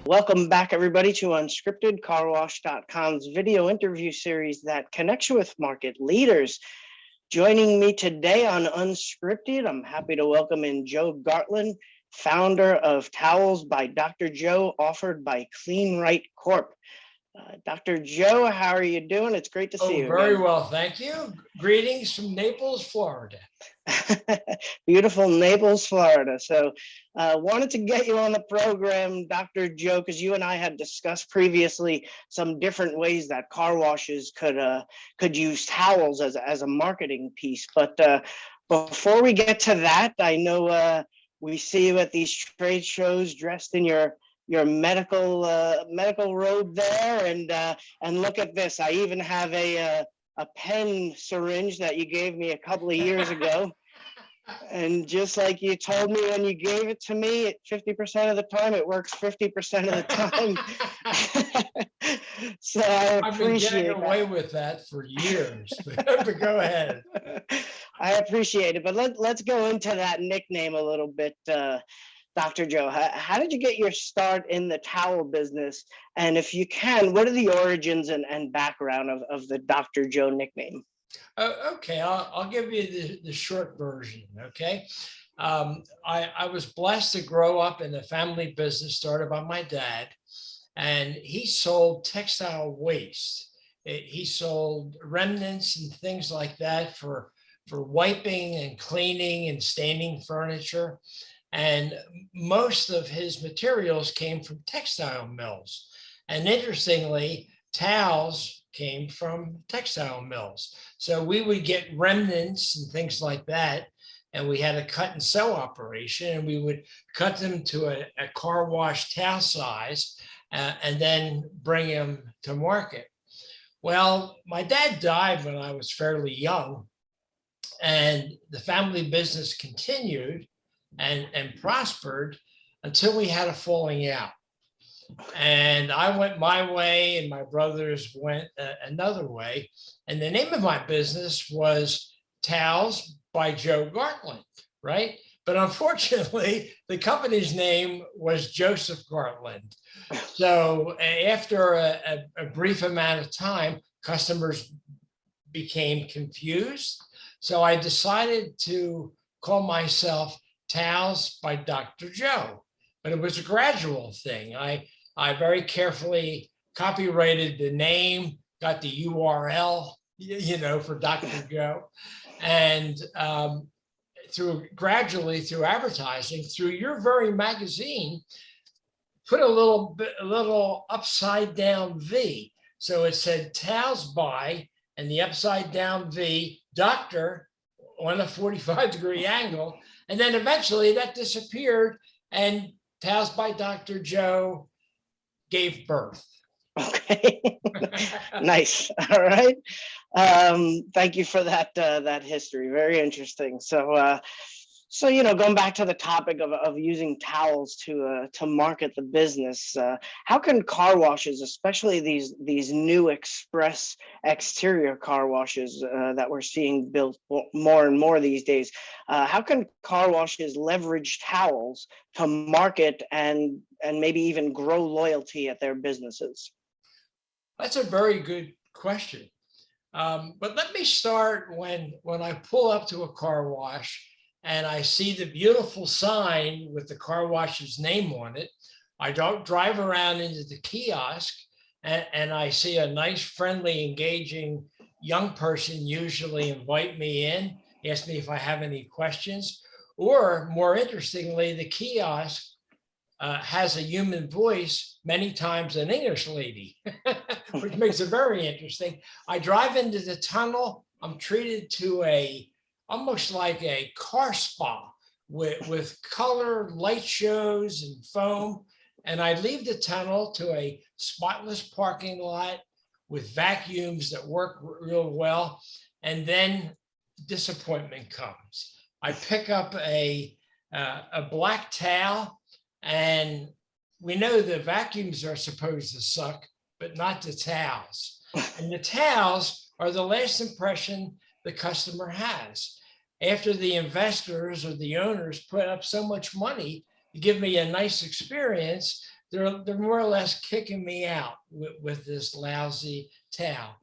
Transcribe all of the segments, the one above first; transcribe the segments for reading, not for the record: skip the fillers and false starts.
Welcome back, everybody, to Unscripted, Carwash.com's video interview series that connects you with market leaders. Joining me today on Unscripted, I'm happy to welcome in Joe Gartland, founder of Towels by Dr. Joe, offered by Kleen-Rite Corp. Dr. Joe, how are you doing? It's great to see you. Very well, thank you. Greetings from Naples, Florida. Beautiful Naples, Florida. So wanted to get you on the program, Dr. Joe, because you and I had discussed previously some different ways that car washes could use towels as a marketing piece. But before we get to that, I know we see you at these trade shows dressed in your medical robe there, and look at this. I even have a pen syringe that you gave me a couple of years ago. And just like you told me when you gave it to me, 50% of the time, it works 50% of the time. So I appreciate I've been getting away with that for years, but go ahead. I appreciate it, but let's go into that nickname a little bit. Dr. Joe, how did you get your start in the towel business? And if you can, what are the origins and background of the Dr. Joe nickname? Okay, I'll give you the short version, okay? I was blessed to grow up in a family business started by my dad, and he sold textile waste. He sold remnants and things like that for wiping and cleaning and staining furniture. And most of his materials came from textile mills. And interestingly, towels came from textile mills. So we would get remnants and things like that. And we had a cut and sew operation, and we would cut them to a car wash towel size and then bring them to market. Well, my dad died when I was fairly young, and the family business continued and prospered until we had a falling out. And I went my way and my brothers went another way. And the name of my business was Towels by Joe Gartland, right? But unfortunately, the company's name was Joseph Gartland. So after a brief amount of time, customers became confused. So I decided to call myself Towels by Dr. Joe, but it was a gradual thing. I very carefully copyrighted the name, got the URL, for Dr. Joe, and gradually through advertising, through your very magazine, put a little upside down V. So it said Towels by, and the upside down V, Doctor, on a 45-degree angle. And then eventually that disappeared, and Towels by Dr. Joe gave birth. Okay, nice. All right. Thank you for that history. Very interesting. So going back to the topic of using towels to market the business, how can car washes, especially these new express exterior car washes that we're seeing built more and more these days, how can car washes leverage towels to market and maybe even grow loyalty at their businesses? That's a very good question. But let me start when I pull up to a car wash and I see the beautiful sign with the car wash's name on it. I don't drive around into the kiosk and I see a nice, friendly, engaging young person usually invite me in, ask me if I have any questions, or more interestingly, the kiosk has a human voice, many times an English lady, which makes it very interesting. I drive into the tunnel, I'm treated to almost like a car spa with color, light shows and foam. And I leave the tunnel to a spotless parking lot with vacuums that work real well. And then disappointment comes. I pick up a black towel, and we know the vacuums are supposed to suck, but not the towels. And the towels are the last impression the customer has. After the investors or the owners put up so much money to give me a nice experience, they're more or less kicking me out with this lousy towel.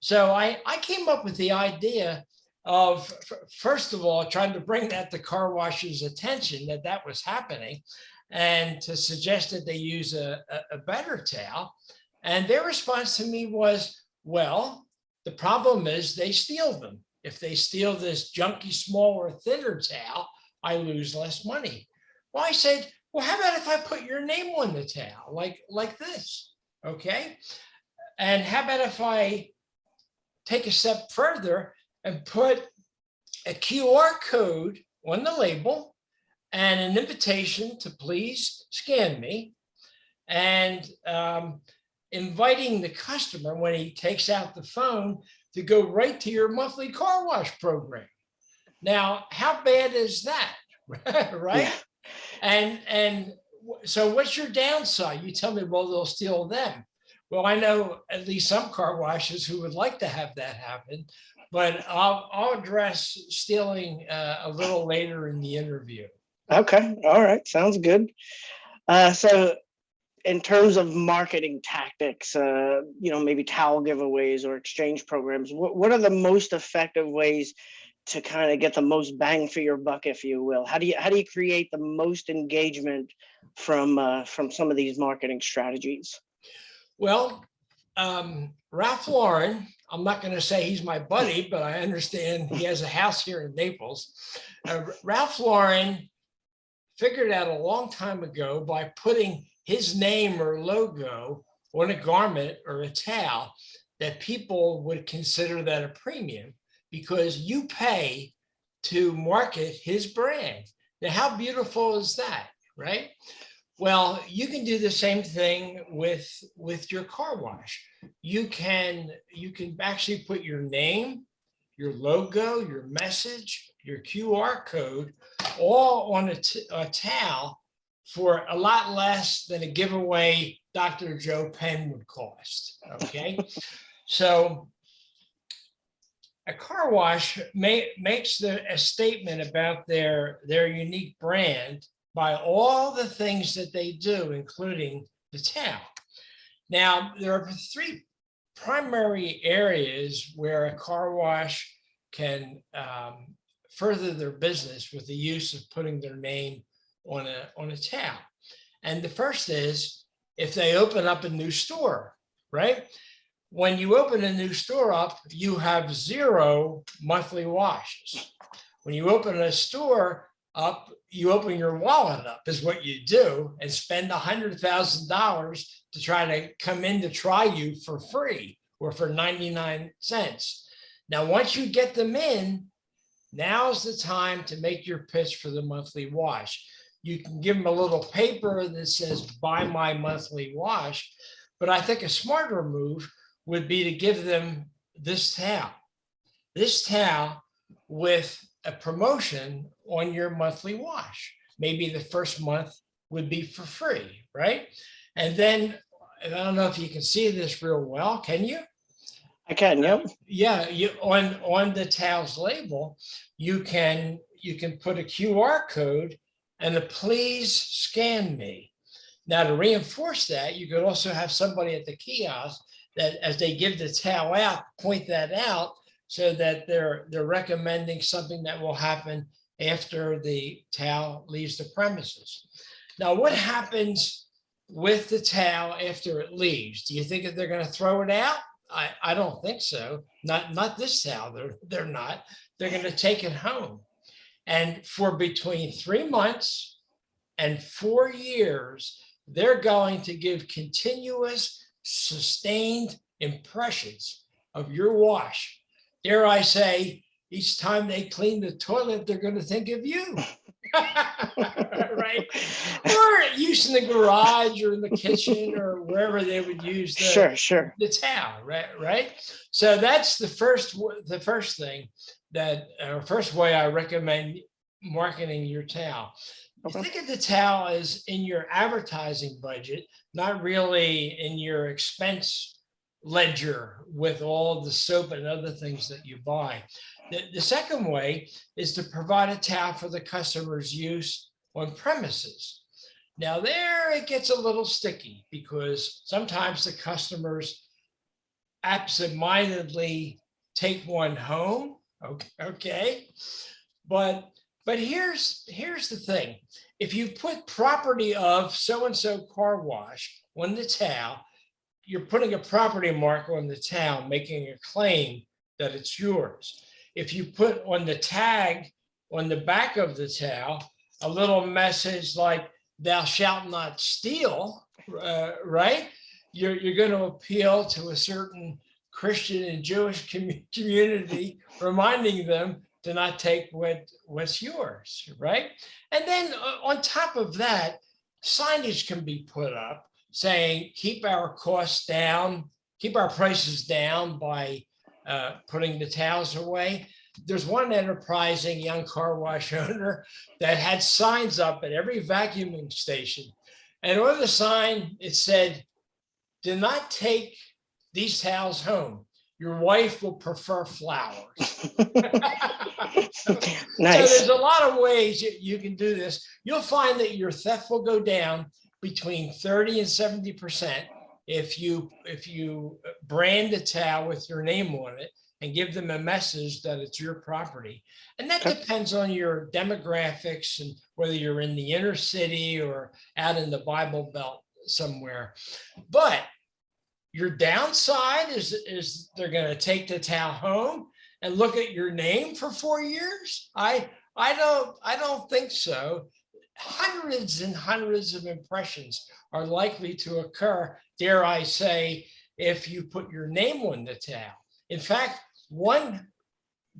So I came up with the idea of, first of all, trying to bring that to car washers' attention that that was happening, and to suggest that they use a better towel. And their response to me was, well, the problem is they steal them. If they steal this junky, smaller, thinner towel, I lose less money. Well, I said, well, how about if I put your name on the towel, like this, okay? And how about if I take a step further and put a QR code on the label and an invitation to please scan me, and inviting the customer when he takes out the phone to go right to your monthly car wash program. Now, how bad is that, right? And so what's your downside? You tell me, well, they'll steal them. Well, I know at least some car washes who would like to have that happen, but I'll address stealing a little later in the interview. Okay, all right, sounds good. So in terms of marketing tactics, maybe towel giveaways or exchange programs, what are the most effective ways to kind of get the most bang for your buck, if you will? How do you create the most engagement from some of these marketing strategies? Well, Ralph Lauren, I'm not going to say he's my buddy, but I understand he has a house here in Naples. Ralph Lauren figured out a long time ago, by putting his name or logo on a garment or a towel, that people would consider that a premium, because you pay to market his brand. Now, how beautiful is that, right? Well, you can do the same thing with your car wash. You can actually put your name, your logo, your message, your QR code, all on a towel for a lot less than a giveaway Dr. Joe pen would cost, okay? So a car wash makes a statement about their unique brand by all the things that they do, including the towel. Now, there are three primary areas where a car wash can further their business with the use of putting their name on a towel. And the first is if they open up a new store, right? When you open a new store up, you have 0 monthly washes. When you open a store up, you open your wallet up, is what you do, and spend $100,000 to try to come in to try you for free or for 99 cents. Now, once you get them in, now's the time to make your pitch for the monthly wash. You can give them a little paper that says, buy my monthly wash. But I think a smarter move would be to give them this towel with a promotion on your monthly wash. Maybe the first month would be for free, right? And then, I don't know if you can see this real well, can you? I can, yep. Yeah, on the towel's label, you can put a QR code and a please scan me. Now, to reinforce that, you could also have somebody at the kiosk that, as they give the towel out, point that out, so that they're recommending something that will happen after the towel leaves the premises. Now, what happens with the towel after it leaves? Do you think that they're going to throw it out? I don't think so. Not this towel. They're not. They're going to take it home. And for between 3 months and 4 years, they're going to give continuous, sustained impressions of your wash. Dare I say, each time they clean the toilet, they're going to think of you. Right? Or use in the garage or in the kitchen or wherever they would use the towel, right? So that's the first thing that, first way I recommend marketing your towel. Okay. You think of the towel as in your advertising budget, not really in your expense ledger with all the soap and other things that you buy. The second way is to provide a towel for the customer's use on premises. Now there it gets a little sticky because sometimes the customers absentmindedly take one home. Okay. But here's the thing. If you put property of so-and-so car wash on the towel, you're putting a property mark on the towel, making a claim that it's yours. If you put on the tag on the back of the towel a little message like "Thou shalt not steal," right? You're going to appeal to a certain Christian and Jewish community, reminding them to not take what's yours, right? And then on top of that, signage can be put up saying keep our costs down, keep our prices down by putting the towels away. There's one enterprising young car wash owner that had signs up at every vacuuming station. And on the sign, it said, "Do not take these towels home. Your wife will prefer flowers." Nice. So there's a lot of ways you can do this. You'll find that your theft will go down between 30 and 70% if you brand a towel with your name on it and give them a message that it's your property. And that depends on your demographics and whether you're in the inner city or out in the Bible Belt somewhere. But your downside is they're going to take the towel home and look at your name for 4 years. I don't think so. Hundreds and hundreds of impressions are likely to occur, dare I say, if you put your name on the towel. In fact, one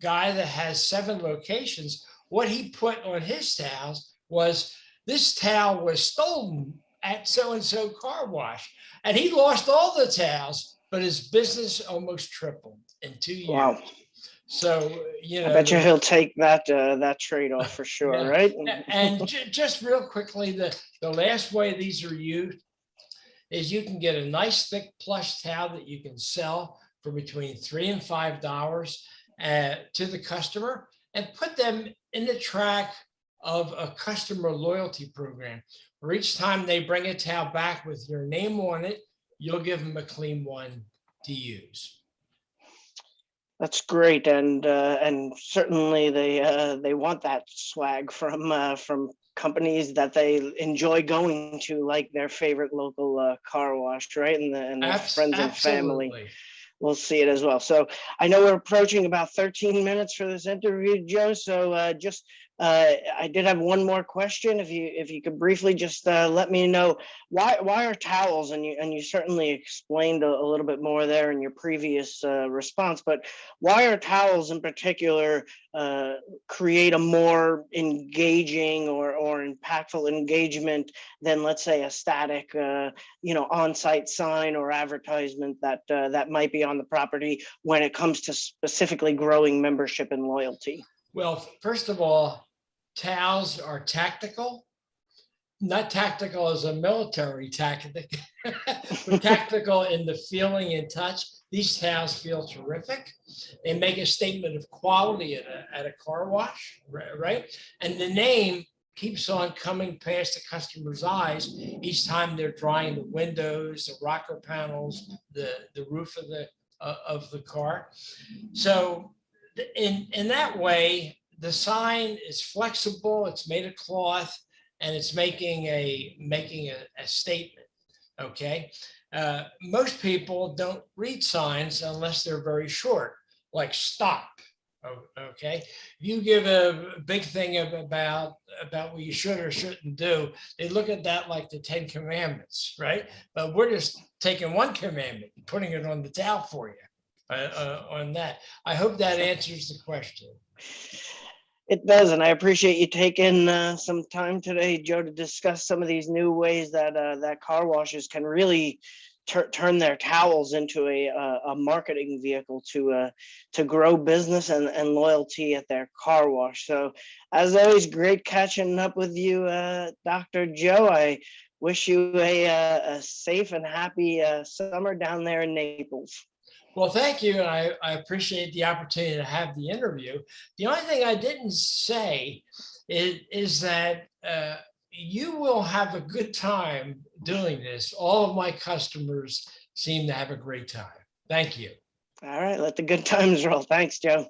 guy that has 7 locations, what he put on his towels was, "This towel was stolen at so-and-so car wash." And he lost all the towels, but his business almost tripled in 2 years. Wow. So, I bet you he'll take that trade-off for sure, yeah. right? And just real quickly, the last way these are used is you can get a nice thick plush towel that you can sell for between $3 and $5 to the customer and put them in the track of a customer loyalty program, where each time they bring a towel back with your name on it, you'll give them a clean one to use. That's great, and certainly they want that swag from companies that they enjoy going to, like their favorite local car wash, right? And their friends and family will see it as well. So I know we're approaching about 13 minutes for this interview, Joe. So I did have one more question. If you could briefly just let me know why are towels, and you certainly explained a little bit more there in your previous response, but why are towels in particular create a more engaging or impactful engagement than, let's say, a static on-site sign or advertisement that might be on the property when it comes to specifically growing membership and loyalty? Well, first of all, towels are tactical, not tactical as a military tactic, but tactical in the feeling and touch. These towels feel terrific. They make a statement of quality at a car wash, right? And the name keeps on coming past the customer's eyes each time they're drying the windows, the rocker panels, the roof of the car. So in that way, the sign is flexible, it's made of cloth, and it's making a statement, okay? Most people don't read signs unless they're very short, like stop, okay? You give a big thing about what you should or shouldn't do, they look at that like the 10 Commandments, right? But we're just taking one commandment and putting it on the towel for you on that. I hope that answers the question. It does, and I appreciate you taking some time today, Joe, to discuss some of these new ways that car washes can really turn their towels into a marketing vehicle to grow business and loyalty at their car wash. So, as always, great catching up with you, Dr. Joe. I wish you a safe and happy summer down there in Naples. Well, thank you. I appreciate the opportunity to have the interview. The only thing I didn't say is that, you will have a good time doing this. All of my customers seem to have a great time. Thank you. All right, let the good times roll. Thanks, Joe.